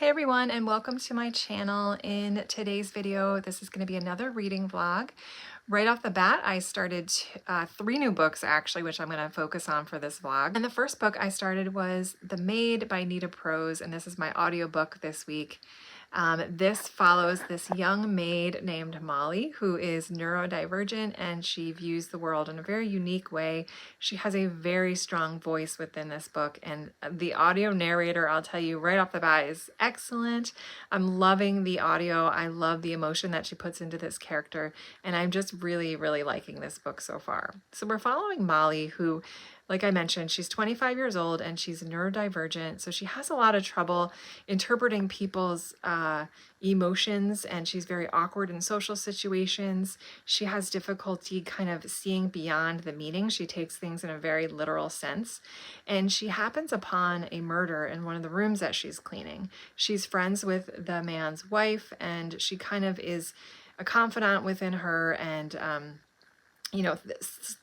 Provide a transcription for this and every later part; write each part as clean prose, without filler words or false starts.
Hey everyone, and welcome to my channel. In today's video, this is going to be another reading vlog. Right off the bat, I started 3 new books actually, which I'm going to focus on for this vlog. And the first book I started was The Maid by Nita Prose, and this is my audiobook this week. This follows this young maid named Molly who is neurodivergent, and she views the world in a very unique way. She has a very strong voice within this book, and the audio narrator, I'll tell you right off the bat, is excellent. I'm loving the audio. I love the emotion that she puts into this character, and I'm just really liking this book so far. So we're following Molly, who, like I mentioned, she's 25 years old and she's neurodivergent, so she has a lot of trouble interpreting people's emotions, and she's very awkward in social situations. She has difficulty kind of seeing beyond the meaning. She takes things in a very literal sense, and she happens upon a murder in one of the rooms that she's cleaning. She's friends with the man's wife, and she kind of is a confidant within her, and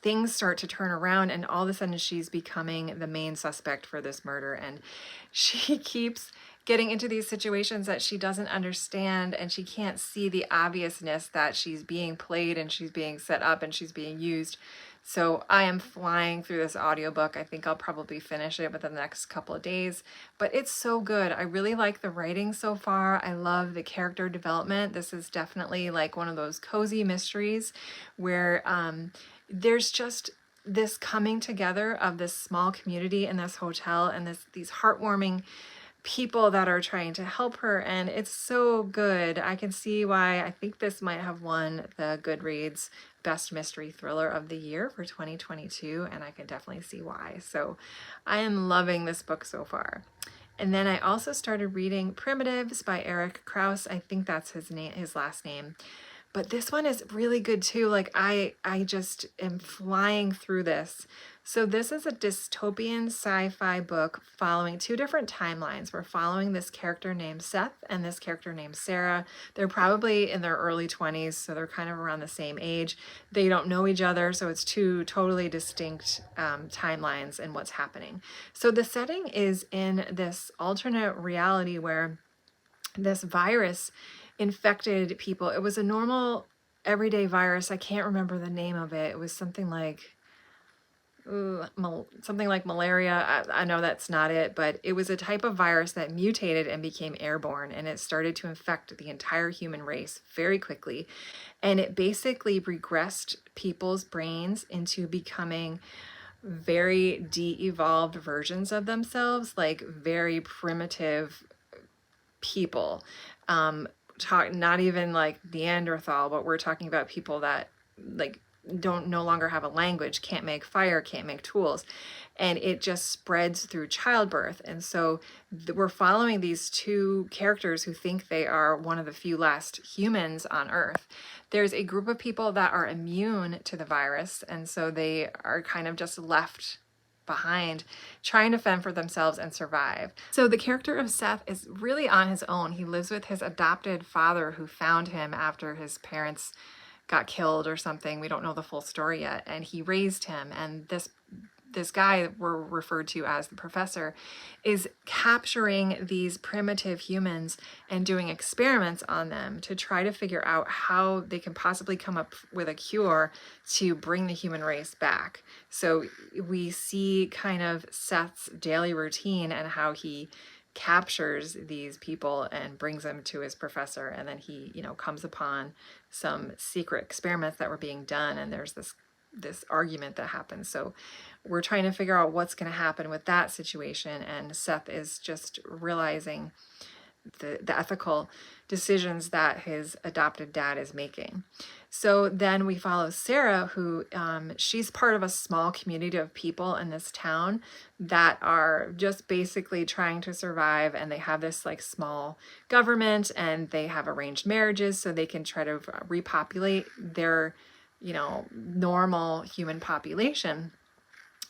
things start to turn around, and all of a sudden she's becoming the main suspect for this murder, and she keeps getting into these situations that she doesn't understand, and she can't see the obviousness that she's being played and she's being set up and she's being used. So I am flying through this audiobook. I think I'll probably finish it within the next couple of days, but it's so good. I really like the writing so far. I love the character development. This is definitely like one of those cozy mysteries where there's just this coming together of this small community in this hotel, and these heartwarming people that are trying to help her, and it's so good. I can see why I think this might have won the Goodreads Best Mystery Thriller of the Year for 2022, and I can definitely see why. So I am loving this book so far. And then I also started reading Primitives by Eric Krauss. I think that's his last name. But this one is really good too. Like I just am flying through this. So this is a dystopian sci-fi book following 2 different timelines. We're following this character named Seth and this character named Sarah. They're probably in their early 20s, so they're kind of around the same age. They don't know each other, so it's 2 totally distinct timelines and what's happening. So the setting is in this alternate reality where this virus infected people. It was a normal everyday virus. I can't remember the name of it. It was something like malaria. I know that's not it, but it was a type of virus that mutated and became airborne, and it started to infect the entire human race very quickly. And it basically regressed people's brains into becoming very de-evolved versions of themselves, like very primitive people. Not even like Neanderthal, but we're talking about people that like no longer have a language, can't make fire, can't make tools, and it just spreads through childbirth. And so we're following these 2 characters who think they are one of the few last humans on Earth. There's a group of people that are immune to the virus, and so they are kind of just left behind trying to fend for themselves and survive. So the character of Seth is really on his own. He lives with his adopted father who found him after his parents got killed or something. We don't know the full story yet. And he raised him. And this guy that we're referred to as the professor is capturing these primitive humans and doing experiments on them to try to figure out how they can possibly come up with a cure to bring the human race back. So we see kind of Seth's daily routine and how he captures these people and brings them to his professor, and then he comes upon some secret experiments that were being done, and there's this argument that happens. So we're trying to figure out what's going to happen with that situation, and Seth is just realizing the ethical decisions that his adopted dad is making. So then we follow Sarah, who she's part of a small community of people in this town that are just basically trying to survive, and they have this like small government, and they have arranged marriages so they can try to repopulate their normal human population.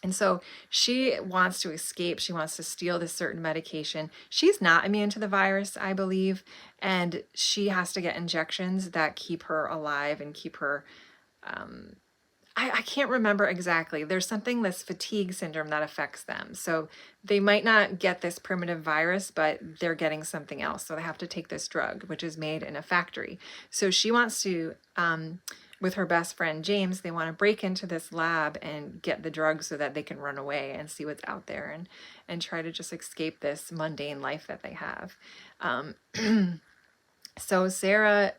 And so she wants to escape. She wants to steal this certain medication. She's not immune to the virus, I believe, and she has to get injections that keep her alive and keep her I can't remember exactly. There's something, this fatigue syndrome that affects them. So they might not get this primitive virus, but they're getting something else. So they have to take this drug, which is made in a factory. So she wants to, with her best friend James, they want to break into this lab and get the drug so that they can run away and see what's out there, and try to just escape this mundane life that they have. So Sarah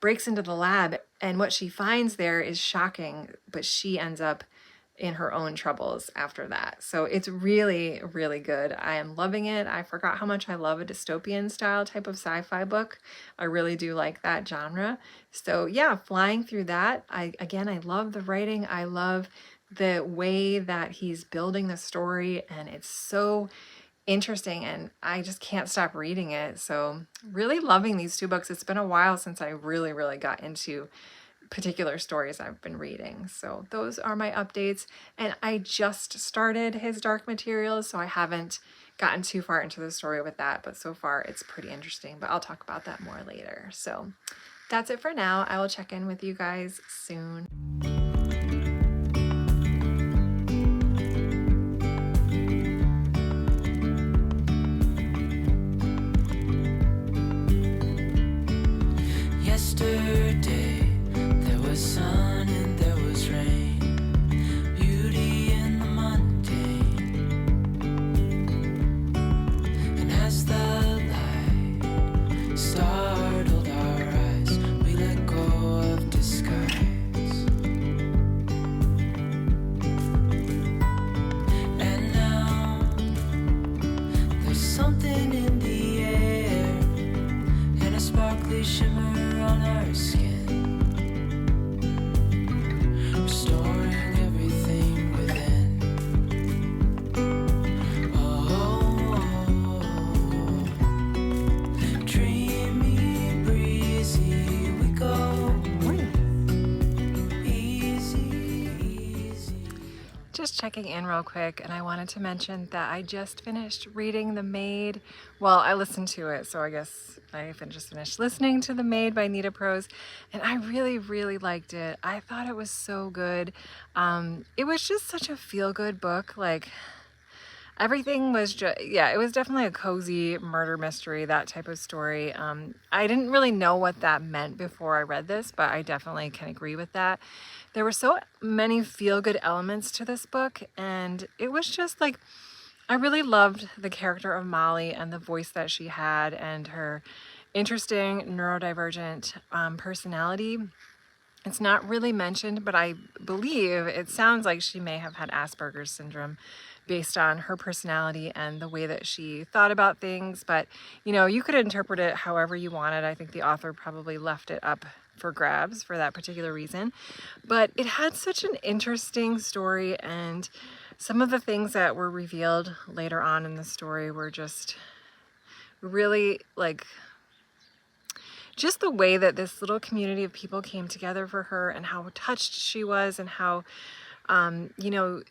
breaks into the lab, and what she finds there is shocking, but she ends up in her own troubles after that. So it's really, really good. I am loving it. I forgot how much I love a dystopian style type of sci-fi book. I really do like that genre. So yeah, flying through that. I love the writing. I love the way that he's building the story, and it's so interesting, and I just can't stop reading it. So really loving these two books. It's been a while since I really, really got into particular stories I've been reading. So those are my updates, and I just started his Dark Materials, so I haven't gotten too far into the story with that, but so far it's pretty interesting, but I'll talk about that more later. So that's it for now. I will check in with you guys soon. Yesterday there was sun and there was rain, beauty in the mundane. And as the light startled our eyes, we let go of disguise. And now there's something in the air, and a sparkly shimmer on our skin, restoring everything within. Oh, dreamy, breezy, we go. Easy, easy. Just checking in real quick, and I wanted to mention that I just finished reading The Maid. Well, I listened to it, so I guess I just finished listening to The Maid by Nita Prose, and I really, really liked it. I thought it was so good. It was just such a feel-good book. Like, everything was just, yeah, it was definitely a cozy murder mystery, that type of story. I didn't really know what that meant before I read this, but I definitely can agree with that. There were so many feel-good elements to this book, and it was just like, I really loved the character of Molly and the voice that she had, and her interesting neurodivergent personality. It's not really mentioned, but I believe it sounds like she may have had Asperger's syndrome based on her personality and the way that she thought about things. But, you know, you could interpret it however you wanted. I think the author probably left it up for grabs for that particular reason. But it had such an interesting story, and some of the things that were revealed later on in the story were just really, like, just the way that this little community of people came together for her, and how touched she was, and how, you know,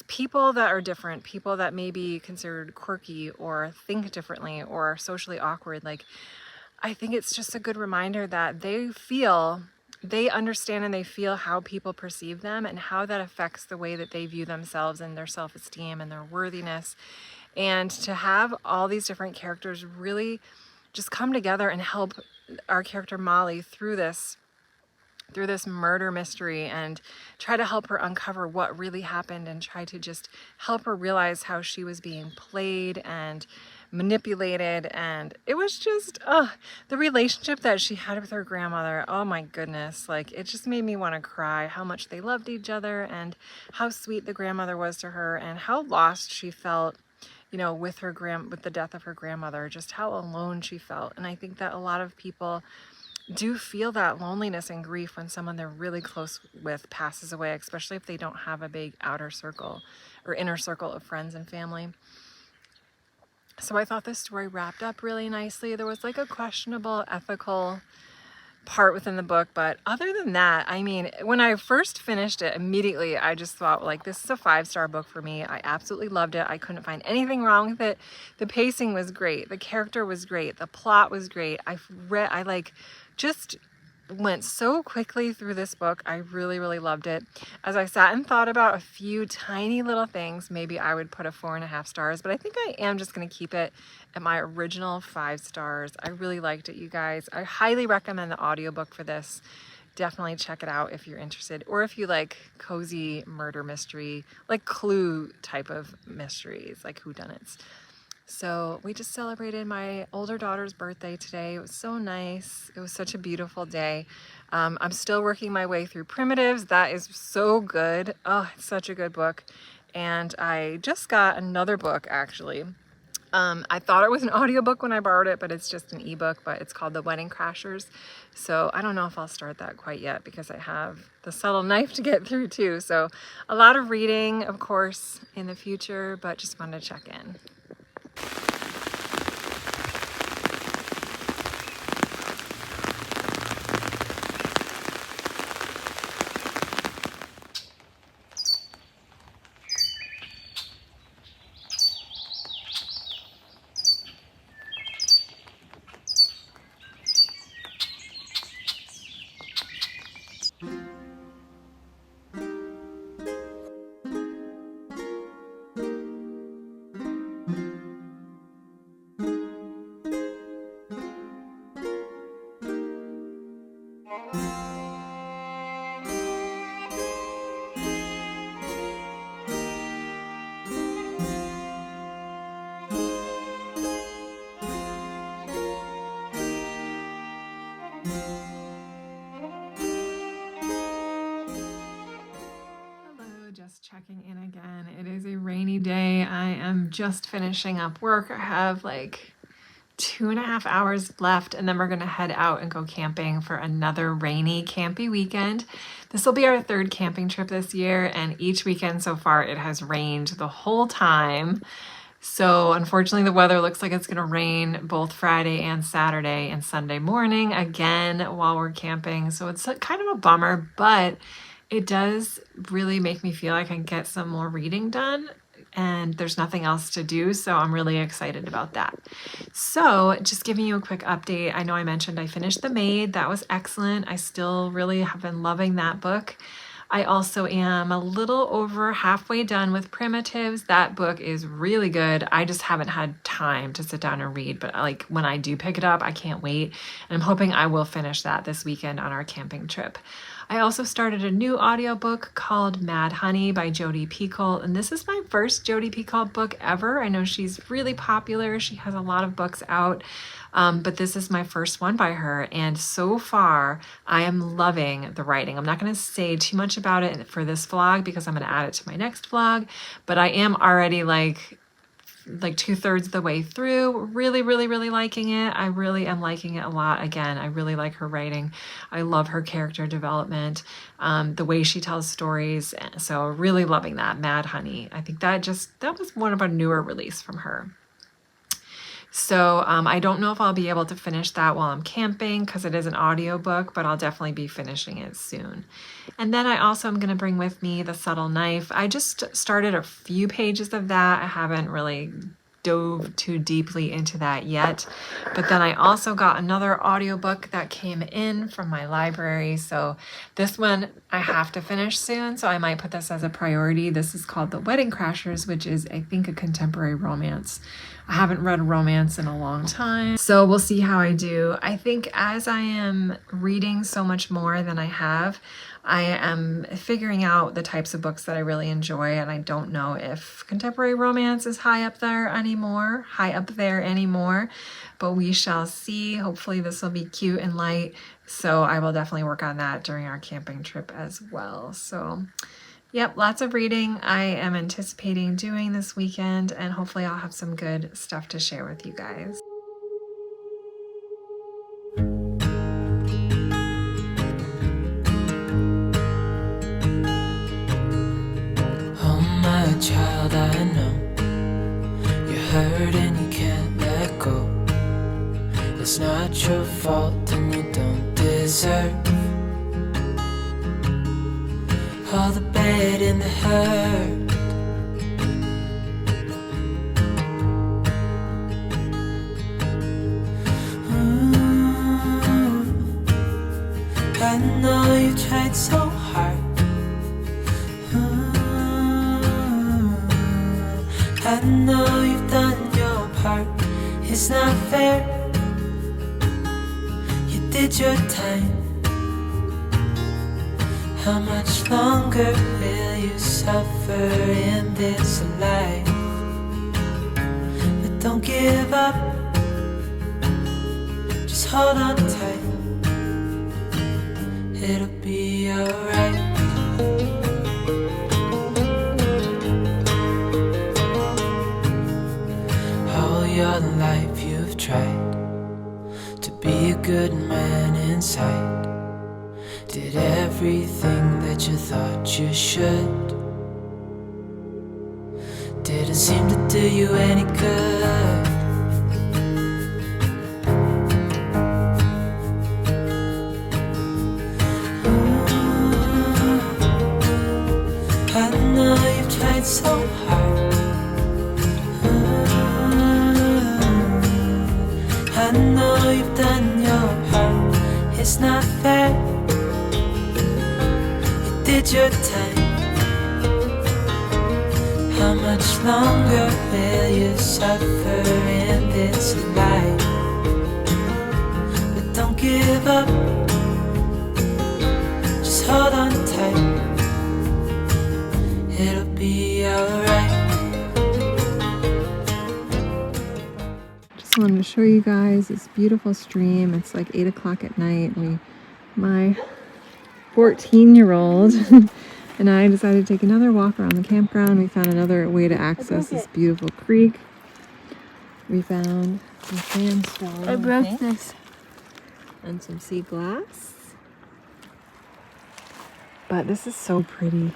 people that are different, people that may be considered quirky or think differently or socially awkward, like, I think it's just a good reminder that they understand and they feel how people perceive them, and how that affects the way that they view themselves and their self-esteem and their worthiness. And to have all these different characters really just come together and help our character Molly through this murder mystery, and try to help her uncover what really happened, and try to just help her realize how she was being played and manipulated. And it was just the relationship that she had with her grandmother, oh my goodness, like, it just made me want to cry, how much they loved each other, and how sweet the grandmother was to her, and how lost she felt, you know, with the death of her grandmother, just how alone she felt. And I think that a lot of people do feel that loneliness and grief when someone they're really close with passes away, especially if they don't have a big outer circle or inner circle of friends and family. So I thought this story wrapped up really nicely. There was like a questionable ethical part within the book, but other than that, I mean, when I first finished it, immediately I just thought, like, this is a 5-star book for me. I absolutely loved it. I couldn't find anything wrong with it. The pacing was great. The character was great. The plot was great. I like just went so quickly through this book. I really, really loved it. As I sat and thought about a few tiny little things, maybe I would put a 4.5 stars, but I think I am just going to keep it at my original 5 stars. I really liked it, you guys. I highly recommend the audiobook for this. Definitely check it out if you're interested, or if you like cozy murder mystery, like Clue type of mysteries, like whodunits. So we just celebrated my older daughter's birthday today. It was so nice. It was such a beautiful day. I'm still working my way through Primitives. That is so good. Oh, it's such a good book. And I just got another book, actually. I thought it was an audiobook when I borrowed it, but it's just an ebook, but it's called The Wedding Crashers. So I don't know if I'll start that quite yet because I have The Subtle Knife to get through too. So a lot of reading, of course, in the future, but just wanted to check in. Checking in again. It is a rainy day. I am just finishing up work. I have like 2.5 hours left, and then we're gonna head out and go camping for another rainy, campy weekend. This will be our 3rd camping trip this year, and each weekend so far it has rained the whole time. So unfortunately the weather looks like it's gonna rain both Friday and Saturday and Sunday morning again while we're camping. So it's kind of a bummer, but it does really make me feel like I can get some more reading done, and there's nothing else to do, so I'm really excited about that. So just giving you a quick update. I know I mentioned I finished The Maid. That was excellent. I still really have been loving that book. I also am a little over halfway done with Primitives. That book is really good. I just haven't had time to sit down and read, but like when I do pick it up, I can't wait. And I'm hoping I will finish that this weekend on our camping trip. I also started a new audiobook called Mad Honey by Jodi Piccoult, and this is my first Jodi Piccoult book ever. I know she's really popular. She has a lot of books out, but this is my first one by her, and so far I am loving the writing. I'm not going to say too much about it for this vlog because I'm going to add it to my next vlog, but I am already like 2/3 of the way through, really liking it. I really am liking it a lot. Again, I really like her writing. I love her character development, the way she tells stories. So really loving that. Mad Honey. I think that was one of a newer release from her. So I don't know if I'll be able to finish that while I'm camping because it is an audiobook, but I'll definitely be finishing it soon. And then I also am going to bring with me The Subtle Knife. I just started a few pages of that. I haven't really dove too deeply into that yet. But then I also got another audiobook that came in from my library. So this one I have to finish soon. So I might put this as a priority. This is called The Wedding Crashers, which is, I think, a contemporary romance. I haven't read a romance in a long time, so we'll see how I do. I think as I am reading so much more than I have, I am figuring out the types of books that I really enjoy, and I don't know if contemporary romance is high up there anymore, but we shall see. Hopefully this will be cute and light, so I will definitely work on that during our camping trip as well. So yep, lots of reading I am anticipating doing this weekend, and hopefully I'll have some good stuff to share with you guys. Oh my child, I know you're hurt and you can't let go. It's not your fault and you don't deserve all the bad and the hurt. I know you tried so hard. I know you've done your part. It's not fair. You did your time. How much longer will you suffer in this life? But don't give up. Just hold on tight. It'll be alright. All your life you've tried to be a good man inside. Did everything that you thought you should. Didn't seem to do you any good. I know you've tried so hard. I know you've done your part. It's not fair. You did your time. How much longer will you suffer in this life? But don't give up. Just hold on tight. It'll be alright. Just wanted to show you guys this beautiful stream. It's like 8 o'clock at night. My 14-year-old and I decided to take another walk around the campground. We found another way to access this beautiful creek. We found some sandstone. I broke this. And some sea glass. But this is so pretty.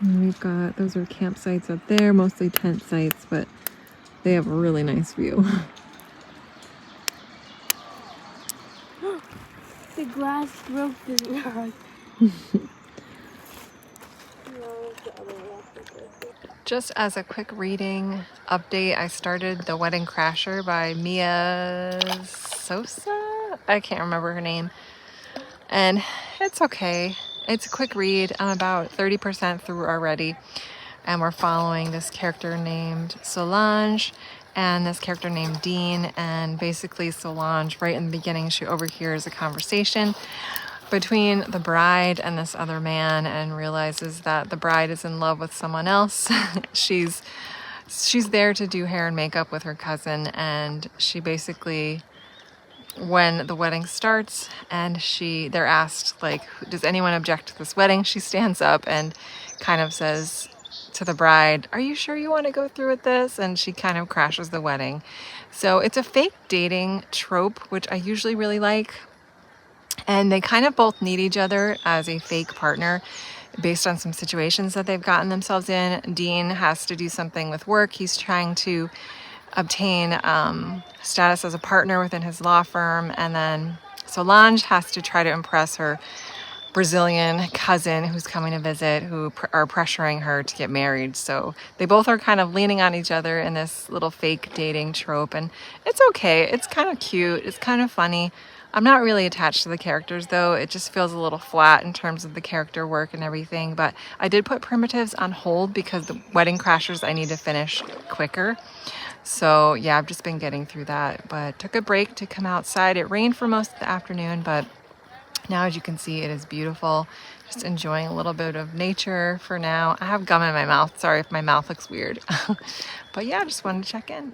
And we've got, those are campsites up there, mostly tent sites, but they have a really nice view. The glass broke the yard. Just as a quick reading update, I started The Wedding Crasher by Sosa? I can't remember her name. And it's okay. It's a quick read. I'm about 30% through already. And we're following this character named Solange and this character named Dean. And basically Solange, right in the beginning, she overhears a conversation between the bride and this other man and realizes that the bride is in love with someone else. She's there to do hair and makeup with her cousin, and she basically, when the wedding starts and they're asked, like, does anyone object to this wedding? She stands up and kind of says to the bride, are you sure you want to go through with this? And she kind of crashes the wedding. So it's a fake dating trope, which I usually really like. And they kind of both need each other as a fake partner based on some situations that they've gotten themselves in. Dean has to do something with work. He's trying to obtain status as a partner within his law firm. And then Solange has to try to impress her Brazilian cousin who's coming to visit, who are pressuring her to get married. So they both are kind of leaning on each other in this little fake dating trope. And it's okay. It's kind of cute. It's kind of funny. I'm not really attached to the characters though. It just feels a little flat in terms of the character work and everything. But I did put Primitives on hold because the Wedding Crashers I need to finish quicker. So yeah, I've just been getting through that, but took a break to come outside. It rained for most of the afternoon, but now as you can see, it is beautiful. Just enjoying a little bit of nature for now. I have gum in my mouth. Sorry if my mouth looks weird. But yeah, just wanted to check in.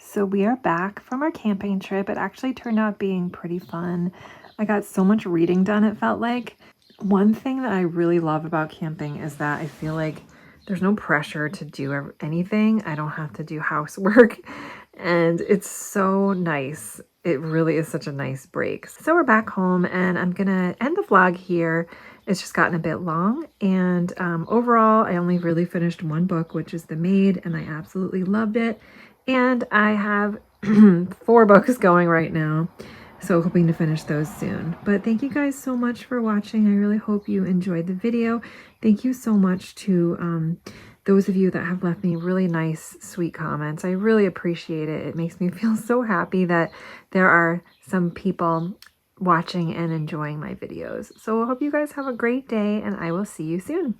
So we are back from our camping trip. It actually turned out being pretty fun. I got so much reading done, it felt like. One thing that I really love about camping is that I feel like there's no pressure to do anything. I don't have to do housework, and it's so nice. It really is such a nice break. So we're back home, and I'm gonna end the vlog here It's just gotten a bit long, and overall I only really finished one book, which is The Maid, and I absolutely loved it. And I have 4 books going right now, so hoping to finish those soon. But thank you guys so much for watching. I really hope you enjoyed the video. Thank you so much to those of you that have left me really nice, sweet comments. I really appreciate it. It makes me feel so happy that there are some people watching and enjoying my videos. So I hope you guys have a great day, and I will see you soon.